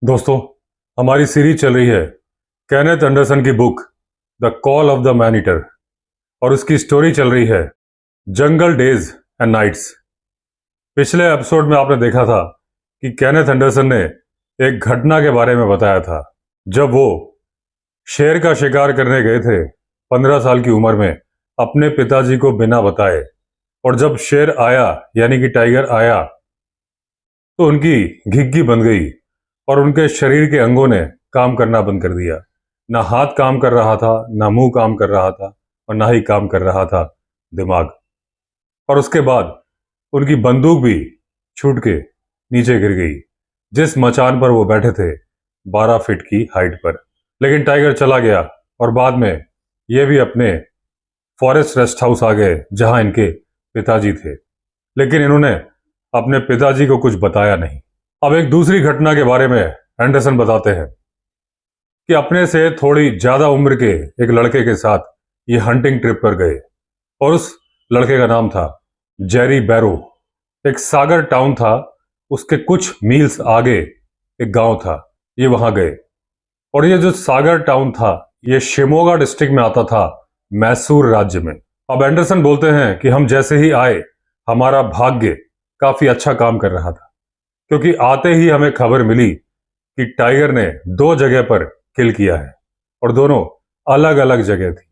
दोस्तों, हमारी सीरीज चल रही है केनेथ एंडरसन की book the call of the man eater और उसकी स्टोरी चल रही है जंगल डेज एंड नाइट्स। पिछले एपिसोड में आपने देखा था कि केनेथ एंडरसन ने एक घटना के बारे में बताया था जब वो शेर का शिकार करने गए थे 15 साल की उम्र में अपने पिताजी को बिना बताए। और जब शेर आया यानी कि टाइगर आया तो उनकी घिग्गी बन गई और उनके शरीर के अंगों ने काम करना बंद कर दिया। ना हाथ काम कर रहा था, ना मुंह काम कर रहा था और ना ही काम कर रहा था दिमाग। और उसके बाद उनकी बंदूक भी छूट के नीचे गिर गई जिस मचान पर वो बैठे थे 12 फीट की हाइट पर। लेकिन टाइगर चला गया और बाद में ये भी अपने फॉरेस्ट रेस्ट हाउस आ गए जहां इनके पिताजी थे। लेकिन इन्होंने अपने पिताजी को कुछ बताया नहीं। अब एक दूसरी घटना के बारे में एंडरसन बताते हैं कि अपने से थोड़ी ज्यादा उम्र के एक लड़के के साथ ये हंटिंग ट्रिप पर गए और उस लड़के का नाम था जेरी बैरो। एक सागर टाउन था, उसके कुछ मील्स आगे एक गांव था। ये वहां गए और ये जो सागर टाउन था ये शिमोगा डिस्ट्रिक्ट में आता था, मैसूर राज्य में। अब एंडरसन बोलते हैं कि हम जैसे ही आए हमारा भाग्य काफी अच्छा काम कर रहा था, क्योंकि आते ही हमें खबर मिली कि टाइगर ने 2 जगह पर किल किया है और दोनों अलग अलग जगह थी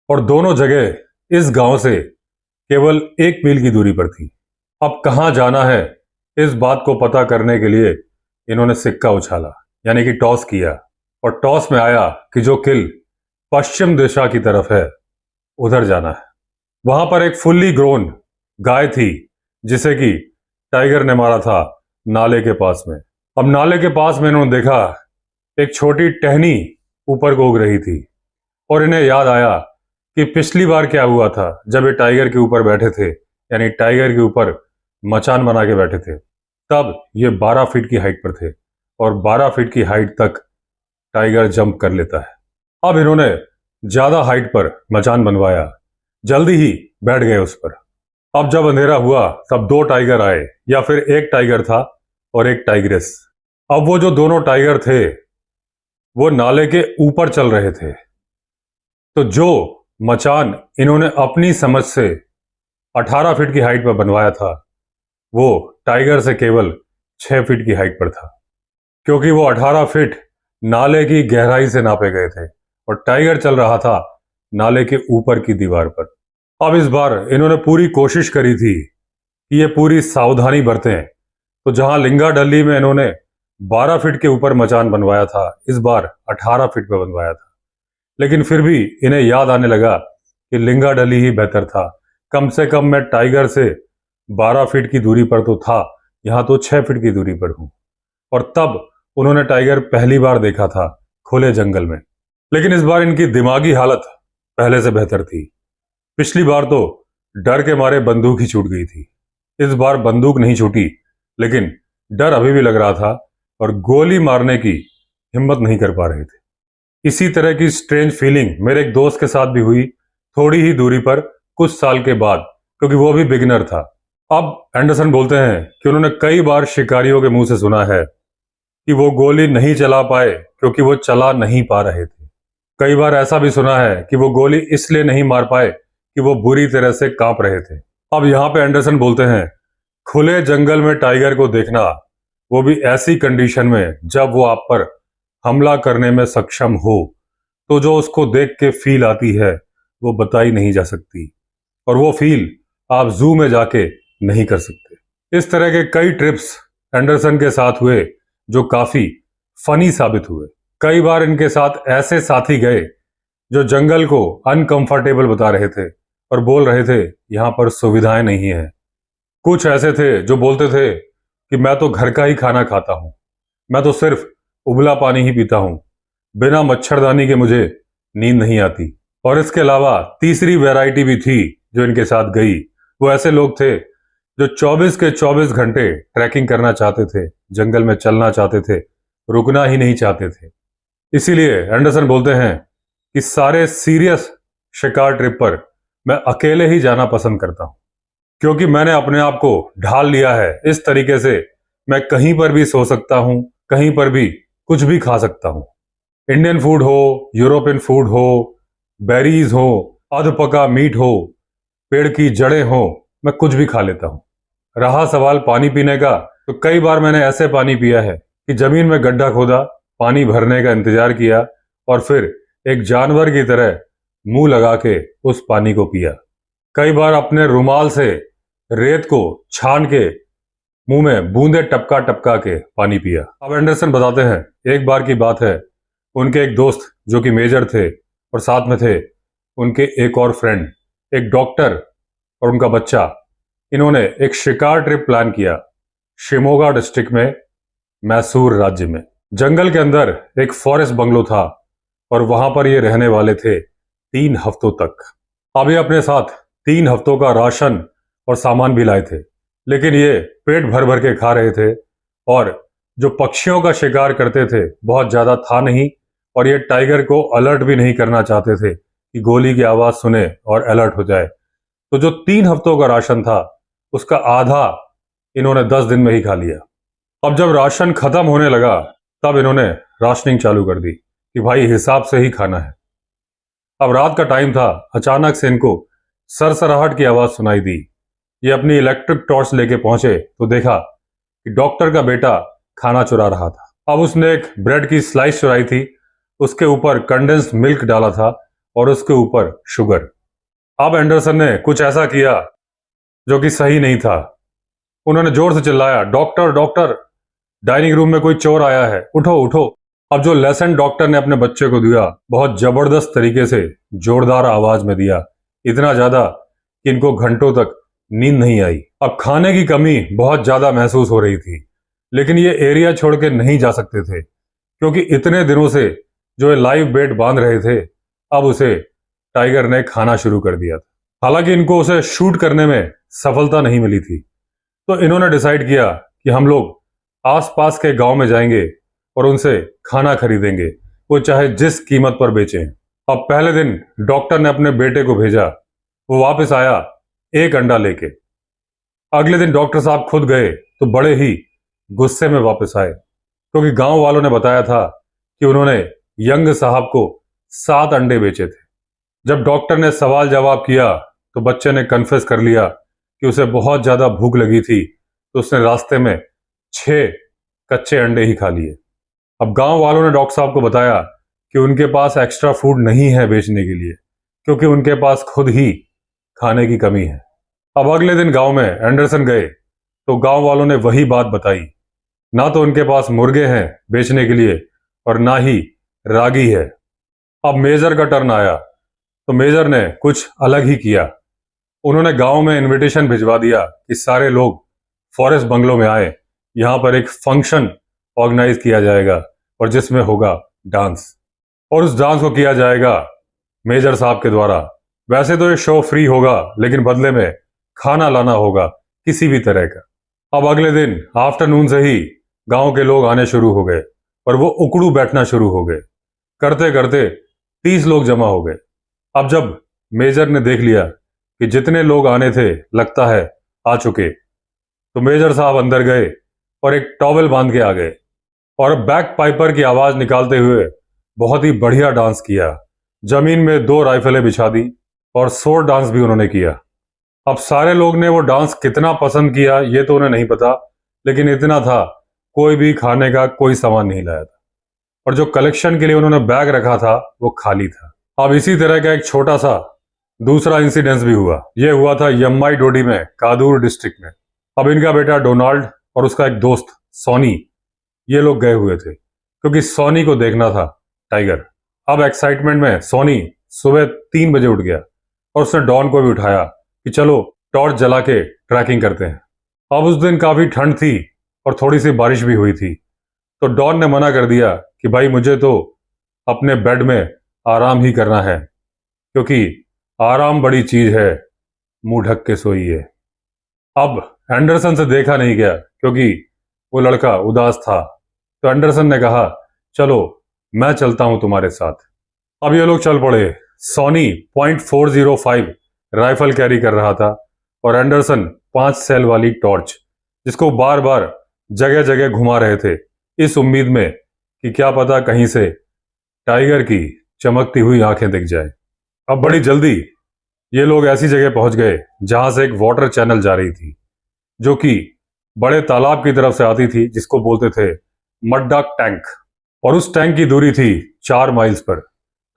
और दोनों जगह इस गांव से केवल 1 मील की दूरी पर थी। अब कहां जाना है इस बात को पता करने के लिए इन्होंने सिक्का उछाला यानी कि टॉस किया और टॉस में आया कि जो किल पश्चिम दिशा की तरफ है उधर जाना है। वहां पर एक फुल्ली ग्रोन गाय थी जिसे कि टाइगर ने मारा था नाले के पास में। अब नाले के पास में इन्होंने देखा एक छोटी टहनी ऊपर को उग रही थी और इन्हें याद आया कि पिछली बार क्या हुआ था जब ये टाइगर के ऊपर बैठे थे, यानी टाइगर के ऊपर मचान बना के बैठे थे। तब ये 12 फीट की हाइट पर थे और 12 फीट की हाइट तक टाइगर जंप कर लेता है। अब इन्होंने ज्यादा हाइट पर मचान बनवाया, जल्दी ही बैठ गए उस पर। अब जब अंधेरा हुआ तब 2 टाइगर आए, या फिर एक टाइगर था और एक टाइग्रेस। अब वो जो दोनों टाइगर थे वो नाले के ऊपर चल रहे थे, तो जो मचान इन्होंने अपनी समझ से 18 फीट की हाइट पर बनवाया था वो टाइगर से केवल 6 फीट की हाइट पर था, क्योंकि वो 18 फीट नाले की गहराई से नापे गए थे और टाइगर चल रहा था नाले के ऊपर की दीवार पर। अब इस बार इन्होंने पूरी कोशिश करी थी कि ये पूरी सावधानी बरतें, तो जहां लिंगा डली में इन्होंने 12 फीट के ऊपर मचान बनवाया था, इस बार 18 फीट पर बनवाया था। लेकिन फिर भी इन्हें याद आने लगा कि लिंगा डली ही बेहतर था। कम से कम मैं टाइगर से 12 फीट की दूरी पर तो था, यहां तो 6 फीट की दूरी पर हूं। और तब उन्होंने टाइगर पहली बार देखा था खुले जंगल में। लेकिन इस बार इनकी दिमागी हालत पहले से बेहतर थी। पिछली बार तो डर के मारे बंदूक ही छूट गई थी, इस बार बंदूक नहीं छूटी, लेकिन डर अभी भी लग रहा था और गोली मारने की हिम्मत नहीं कर पा रहे थे। इसी तरह की स्ट्रेंज फीलिंग मेरे एक दोस्त के साथ भी हुई थोड़ी ही दूरी पर कुछ साल के बाद, क्योंकि वो भी बिगिनर था। अब एंडरसन बोलते हैं कि उन्होंने कई बार शिकारियों के मुंह से सुना है कि वो गोली नहीं चला पाए क्योंकि वो चला नहीं पा रहे थे। कई बार ऐसा भी सुना है कि वो गोली इसलिए नहीं मार पाए कि वो बुरी तरह से कांप रहे थे। अब यहाँ पे एंडरसन बोलते हैं खुले जंगल में टाइगर को देखना, वो भी ऐसी कंडीशन में जब वो आप पर हमला करने में सक्षम हो, तो जो उसको देख के फील आती है वो बताई नहीं जा सकती और वो फील आप जू में जाके नहीं कर सकते। इस तरह के कई ट्रिप्स एंडरसन के साथ हुए जो काफी फनी साबित हुए। कई बार इनके साथ ऐसे साथी गए जो जंगल को अनकंफर्टेबल बता रहे थे और बोल रहे थे यहाँ पर सुविधाएं नहीं है। कुछ ऐसे थे जो बोलते थे कि मैं तो घर का ही खाना खाता हूं, मैं तो सिर्फ उबला पानी ही पीता हूं, बिना मच्छरदानी के मुझे नींद नहीं आती। और इसके अलावा तीसरी वैरायटी भी थी जो इनके साथ गई। वो ऐसे लोग थे जो 24 के 24 घंटे ट्रैकिंग करना चाहते थे, जंगल में चलना चाहते थे, रुकना ही नहीं चाहते थे। इसीलिए एंडरसन बोलते हैं कि सारे सीरियस शिकार ट्रिप पर मैं अकेले ही जाना पसंद करता हूं, क्योंकि मैंने अपने आप को ढाल लिया है इस तरीके से मैं कहीं पर भी सो सकता हूं, कहीं पर भी कुछ भी खा सकता हूँ। इंडियन फूड हो, यूरोपियन फूड हो, बेरीज हो, अध पका मीट हो, पेड़ की जड़ें हो, मैं कुछ भी खा लेता हूँ। रहा सवाल पानी पीने का, तो कई बार मैंने ऐसे पानी पिया है कि जमीन में गड्ढा खोदा, पानी भरने का इंतजार किया और फिर एक जानवर की तरह मुंह लगा के उस पानी को पिया। कई बार अपने रुमाल से रेत को छान के मुंह में बूंदे टपका टपका के पानी पिया। अब एंडरसन बताते हैं, एक बार की बात है, उनके एक दोस्त जो कि मेजर थे और साथ में थे उनके एक और फ्रेंड, एक डॉक्टर और उनका बच्चा, इन्होंने एक शिकार ट्रिप प्लान किया शिमोगा डिस्ट्रिक्ट में, मैसूर राज्य में। जंगल के अंदर एक फॉरेस्ट बंगलो था और वहां पर ये रहने वाले थे 3 हफ्तों तक। अब ये अपने साथ 3 हफ्तों का राशन और सामान भी लाए थे, लेकिन ये पेट भर भर के खा रहे थे और जो पक्षियों का शिकार करते थे बहुत ज्यादा था नहीं, और ये टाइगर को अलर्ट भी नहीं करना चाहते थे कि गोली की आवाज सुने और अलर्ट हो जाए। तो जो 3 हफ्तों का राशन था उसका आधा इन्होंने 10 दिन में ही खा लिया। अब जब राशन खत्म होने लगा तब इन्होंने राशनिंग चालू कर दी कि भाई हिसाब से ही खाना है। अब रात का टाइम था, अचानक से इनको सरसराहट की आवाज सुनाई दी। ये अपनी इलेक्ट्रिक टॉर्च लेके पहुंचे तो देखा कि डॉक्टर का बेटा खाना चुरा रहा था। अब उसने एक ब्रेड की स्लाइस चुराई थी, उसके ऊपर कंडेंस्ड मिल्क डाला था और उसके ऊपर शुगर। अब एंडरसन ने कुछ ऐसा किया जो कि सही नहीं था। उन्होंने जोर से चिल्लाया, डॉक्टर डॉक्टर, डाइनिंग रूम में कोई चोर आया है, उठो उठो। अब जो लेसन डॉक्टर ने अपने बच्चे को दिया बहुत जबरदस्त तरीके से जोरदार आवाज में दिया, इतना ज्यादा कि इनको घंटों तक नींद नहीं आई। अब खाने की कमी बहुत ज्यादा महसूस हो रही थी, लेकिन ये एरिया छोड़ के नहीं जा सकते थे क्योंकि इतने दिनों से जो ये लाइव बेट बांध रहे थे, अब उसे टाइगर ने खाना शुरू कर दिया था। हालांकि इनको उसे शूट करने में सफलता नहीं मिली थी, तो इन्होंने डिसाइड किया कि हम लोग आसपास के गांव में जाएंगे और उनसे खाना खरीदेंगे, वो चाहे जिस कीमत पर बेचें। अब पहले दिन डॉक्टर ने अपने बेटे को भेजा, वो वापस आया एक अंडा लेके। अगले दिन डॉक्टर साहब खुद गए तो बड़े ही गुस्से में वापस आए क्योंकि गांव वालों ने बताया था कि उन्होंने यंग साहब को 7 अंडे बेचे थे। जब डॉक्टर ने सवाल जवाब किया तो बच्चे ने कन्फेस कर लिया कि उसे बहुत ज्यादा भूख लगी थी, तो उसने रास्ते में 6 कच्चे अंडे ही खा लिए। अब गांव वालों ने डॉक्टर साहब को बताया कि उनके पास एक्स्ट्रा फूड नहीं है बेचने के लिए क्योंकि उनके पास खुद ही खाने की कमी है। अब अगले दिन गांव में एंडरसन गए तो गांव वालों ने वही बात बताई, ना तो उनके पास मुर्गे हैं बेचने के लिए और ना ही रागी है। अब मेजर का टर्न आया तो मेजर ने कुछ अलग ही किया। उन्होंने गांव में इनविटेशन भिजवा दिया कि सारे लोग फॉरेस्ट बंगलो में आए, यहाँ पर एक फंक्शन ऑर्गेनाइज किया जाएगा और जिसमें होगा डांस, और उस डांस को किया जाएगा मेजर साहब के द्वारा। वैसे तो ये शो फ्री होगा लेकिन बदले में खाना लाना होगा किसी भी तरह का। अब अगले दिन आफ्टरनून से ही गांव के लोग आने शुरू हो गए और वो उकड़ू बैठना शुरू हो गए। करते करते 30 लोग जमा हो गए। अब जब मेजर ने देख लिया कि जितने लोग आने थे लगता है आ चुके, तो मेजर साहब अंदर गए और एक टॉवेल बांध के आ गए और बैक पाइपर की आवाज निकालते हुए बहुत ही बढ़िया डांस किया। जमीन में 2 राइफलें बिछा दी और स्वॉर्ड डांस भी उन्होंने किया। अब सारे लोग ने वो डांस कितना पसंद किया ये तो उन्हें नहीं पता, लेकिन इतना था कोई भी खाने का कोई सामान नहीं लाया था और जो कलेक्शन के लिए उन्होंने बैग रखा था वो खाली था। अब इसी तरह का एक छोटा सा दूसरा इंसिडेंस भी हुआ। ये हुआ था यम्माई डोडी में, कादूर डिस्ट्रिक्ट में। अब इनका बेटा डोनाल्ड और उसका एक दोस्त सोनी, ये लोग गए हुए थे क्योंकि सोनी को देखना था टाइगर। अब एक्साइटमेंट में सोनी सुबह 3 बजे उठ गया और उसने डॉन को भी उठाया कि चलो टॉर्च जला के ट्रैकिंग करते हैं। अब उस दिन काफी ठंड थी और थोड़ी सी बारिश भी हुई थी, तो डॉन ने मना कर दिया कि भाई मुझे तो अपने बेड में आराम ही करना है क्योंकि आराम बड़ी चीज है, मुंह ढक के सोइए। अब एंडरसन से देखा नहीं गया क्योंकि वो लड़का उदास था, तो एंडरसन ने कहा चलो मैं चलता हूं तुम्हारे साथ। अब ये लोग चल पड़े। सोनी .405 राइफल कैरी कर रहा था और एंडरसन 5 सेल वाली टॉर्च, जिसको बार बार जगह जगह घुमा रहे थे। इस उम्मीद में कि क्या पता कहीं से टाइगर की चमकती हुई आंखें दिख जाए। अब बड़ी जल्दी ये लोग ऐसी जगह पहुंच गए जहां से एक वाटर चैनल जा रही थी, जो कि बड़े तालाब की तरफ से आती थी, जिसको बोलते थे मड्डाक टैंक। और उस टैंक की दूरी थी 4 माइल्स पर।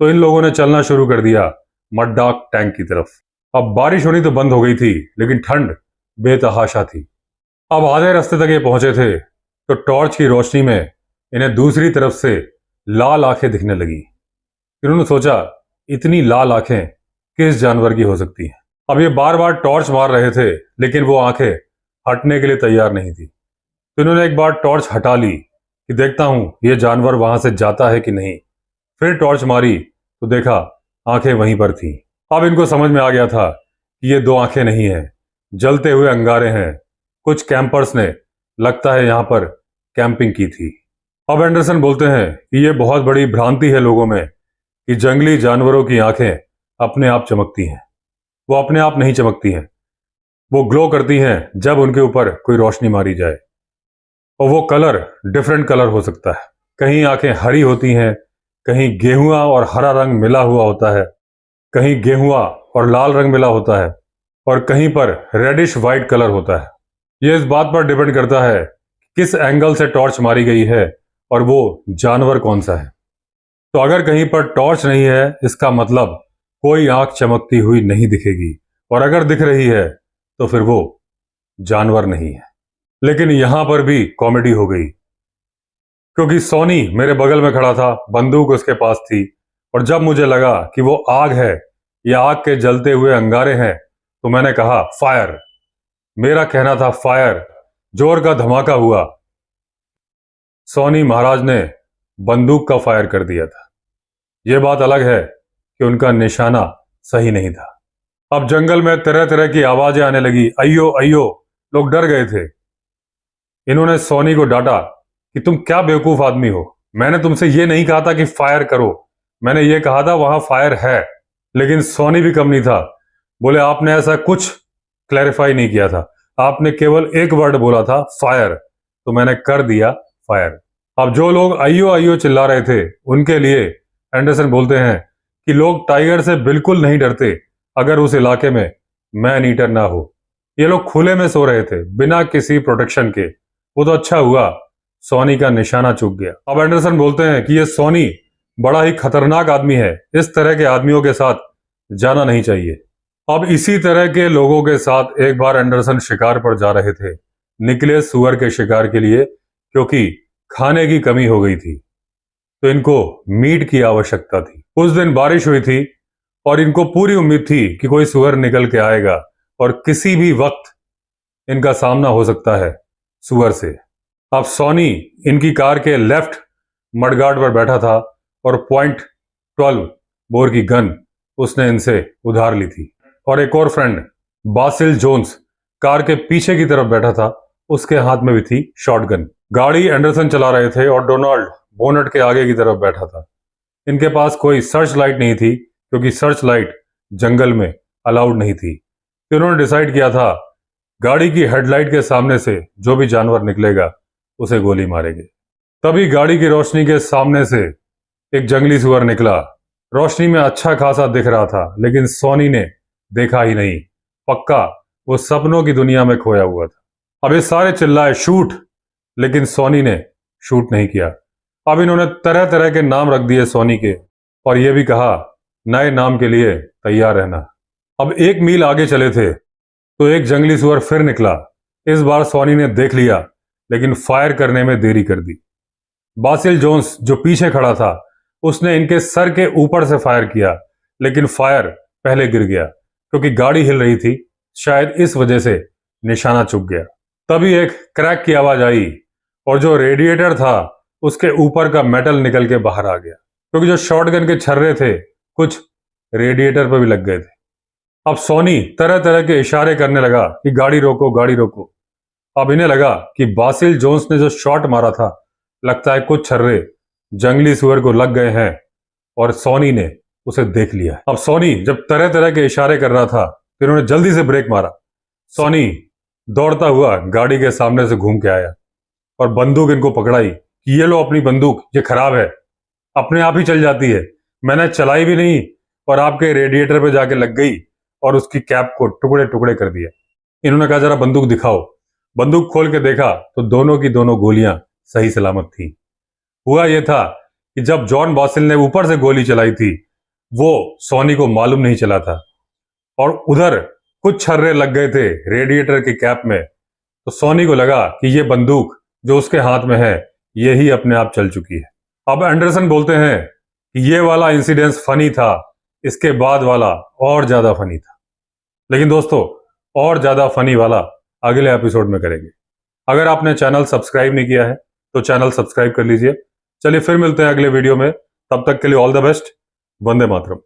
तो इन लोगों ने चलना शुरू कर दिया मड्डाक टैंक की तरफ। अब बारिश होनी तो बंद हो गई थी, लेकिन ठंड बेतहाशा थी। अब आधे रास्ते तक ये पहुंचे थे तो टॉर्च की रोशनी में इन्हें दूसरी तरफ से लाल आंखें दिखने लगी। इन्होंने सोचा, इतनी लाल आंखें किस जानवर की हो सकती हैं। अब ये बार बार टॉर्च मार रहे थे, लेकिन वो आंखें हटने के लिए तैयार नहीं थी। तो इन्होंने एक बार टॉर्च हटा ली कि देखता हूं ये जानवर वहां से जाता है कि नहीं। फिर टॉर्च मारी तो देखा आंखें वहीं पर थी। अब इनको समझ में आ गया था कि ये 2 आंखें नहीं हैं, जलते हुए अंगारे हैं। कुछ कैंपर्स ने लगता है यहां पर कैंपिंग की थी। अब एंडरसन बोलते हैं कि ये बहुत बड़ी भ्रांति है लोगों में कि जंगली जानवरों की आंखें अपने आप चमकती हैं। वो अपने आप नहीं चमकती हैं, वो ग्लो करती हैं जब उनके ऊपर कोई रोशनी मारी जाए। और वो कलर डिफरेंट कलर हो सकता है। कहीं आंखें हरी होती हैं, कहीं गेहुआ और हरा रंग मिला हुआ होता है, कहीं गेहुआ और लाल रंग मिला होता है, और कहीं पर रेडिश वाइट कलर होता है। ये इस बात पर डिपेंड करता है किस एंगल से टॉर्च मारी गई है और वो जानवर कौन सा है। तो अगर कहीं पर टॉर्च नहीं है, इसका मतलब कोई आंख चमकती हुई नहीं दिखेगी, और अगर दिख रही है तो फिर वो जानवर नहीं है। लेकिन यहां पर भी कॉमेडी हो गई, क्योंकि सोनी मेरे बगल में खड़ा था, बंदूक उसके पास थी, और जब मुझे लगा कि वो आग है या आग के जलते हुए अंगारे हैं, तो मैंने कहा फायर। मेरा कहना था फायर। जोर का धमाका हुआ। सोनी महाराज ने बंदूक का फायर कर दिया था। यह बात अलग है कि उनका निशाना सही नहीं था। अब जंगल में तरह तरह की आवाजें आने लगी, अयो अयो। लोग डर गए थे। इन्होंने सोनी को डांटा कि तुम क्या बेवकूफ आदमी हो, मैंने तुमसे ये नहीं कहा था कि फायर करो, मैंने ये कहा था वहां फायर है। लेकिन सोनी भी कम नहीं था। बोले आपने ऐसा कुछ क्लैरिफाई नहीं किया था, आपने केवल एक वर्ड बोला था फायर, तो मैंने कर दिया फायर। अब जो लोग अयो अयो चिल्ला रहे थे, उनके लिए एंडरसन बोलते हैं कि लोग टाइगर से बिल्कुल नहीं डरते अगर उस इलाके में मैन ईटर ना हो। ये लोग खुले में सो रहे थे बिना किसी प्रोटेक्शन के। वो तो अच्छा हुआ सोनी का निशाना चूक गया। अब एंडरसन बोलते हैं कि ये सोनी बड़ा ही खतरनाक आदमी है, इस तरह के आदमियों के साथ जाना नहीं चाहिए। अब इसी तरह के लोगों के साथ एक बार एंडरसन शिकार पर जा रहे थे, निकले सुअर के शिकार के लिए, क्योंकि खाने की कमी हो गई थी, तो इनको मीट की आवश्यकता थी। उस दिन बारिश हुई थी और इनको पूरी उम्मीद थी कि कोई सुअर निकल के आएगा और किसी भी वक्त इनका सामना हो सकता है सुअर से। अब सोनी इनकी कार के लेफ्ट मडगार्ड पर बैठा था और .12 बोर की गन उसने इनसे उधार ली थी। और एक और फ्रेंड बासिल जोन्स कार के पीछे की तरफ बैठा था, उसके हाथ में भी थी शॉटगन। गाड़ी एंडरसन चला रहे थे और डोनाल्ड बोनट के आगे की तरफ बैठा था। इनके पास कोई सर्च लाइट नहीं थी, क्योंकि सर्च लाइट जंगल में अलाउड नहीं थी। तो उन्होंने डिसाइड किया था गाड़ी की हेडलाइट के सामने से जो भी जानवर निकलेगा उसे गोली मारेंगे। तभी गाड़ी की रोशनी के सामने से एक जंगली सुअर निकला। रोशनी में अच्छा खासा दिख रहा था, लेकिन सोनी ने देखा ही नहीं। पक्का वो सपनों की दुनिया में खोया हुआ था। अब ये सारे चिल्लाए शूट, लेकिन सोनी ने शूट नहीं किया। अब इन्होंने तरह तरह के नाम रख दिए सोनी के, और यह भी कहा नए नाम के लिए तैयार रहना। अब 1 मील आगे चले थे तो एक जंगली सुअर फिर निकला। इस बार सोनी ने देख लिया, लेकिन फायर करने में देरी कर दी। बासिल जोन्स जो पीछे खड़ा था, उसने इनके सर के ऊपर से फायर किया, लेकिन फायर पहले गिर गया, क्योंकि गाड़ी हिल रही थी। शायद इस वजह से निशाना चूक गया। तभी एक क्रैक की आवाज आई और जो रेडिएटर था उसके ऊपर का मेटल निकल के बाहर आ गया, क्योंकि जो शॉटगन के छर्रे थे कुछ रेडिएटर पर भी लग गए थे। अब सोनी तरह तरह के इशारे करने लगा कि गाड़ी रोको, गाड़ी रोको। अब इन्हें लगा कि बासिल जोन्स ने जो शॉट मारा था, लगता है कुछ छर्रे जंगली सुअर को लग गए हैं और सोनी ने उसे देख लिया। अब सोनी जब तरह तरह के इशारे कर रहा था, फिर उन्होंने जल्दी से ब्रेक मारा। सोनी दौड़ता हुआ गाड़ी के सामने से घूम के आया और बंदूक इनको पकड़ाई कि ये लो अपनी बंदूक, ये खराब है, अपने आप ही चल जाती है, मैंने चलाई भी नहीं और आपके रेडिएटर पे जाके लग गई और उसकी कैप को टुकड़े टुकड़े कर दिया। इन्होंने कहा जरा बंदूक दिखाओ। बंदूक खोल के देखा तो दोनों की दोनों गोलियां सही सलामत थी। हुआ यह था कि जब जॉन बॉसिल ने ऊपर से गोली चलाई थी वो सोनी को मालूम नहीं चला था और उधर कुछ छर्रे लग गए थे रेडिएटर की कैप में, तो सोनी को लगा कि ये बंदूक जो उसके हाथ में है ये ही अपने आप चल चुकी है। अब एंडरसन बोलते हैं कि ये वाला इंसिडेंस फनी था, इसके बाद वाला और ज्यादा फनी था। लेकिन दोस्तों और ज्यादा फनी वाला अगले एपिसोड में करेंगे। अगर आपने चैनल सब्सक्राइब नहीं किया है तो चैनल सब्सक्राइब कर लीजिए। चलिए फिर मिलते हैं अगले वीडियो में, तब तक के लिए all the best. Vande Mataram.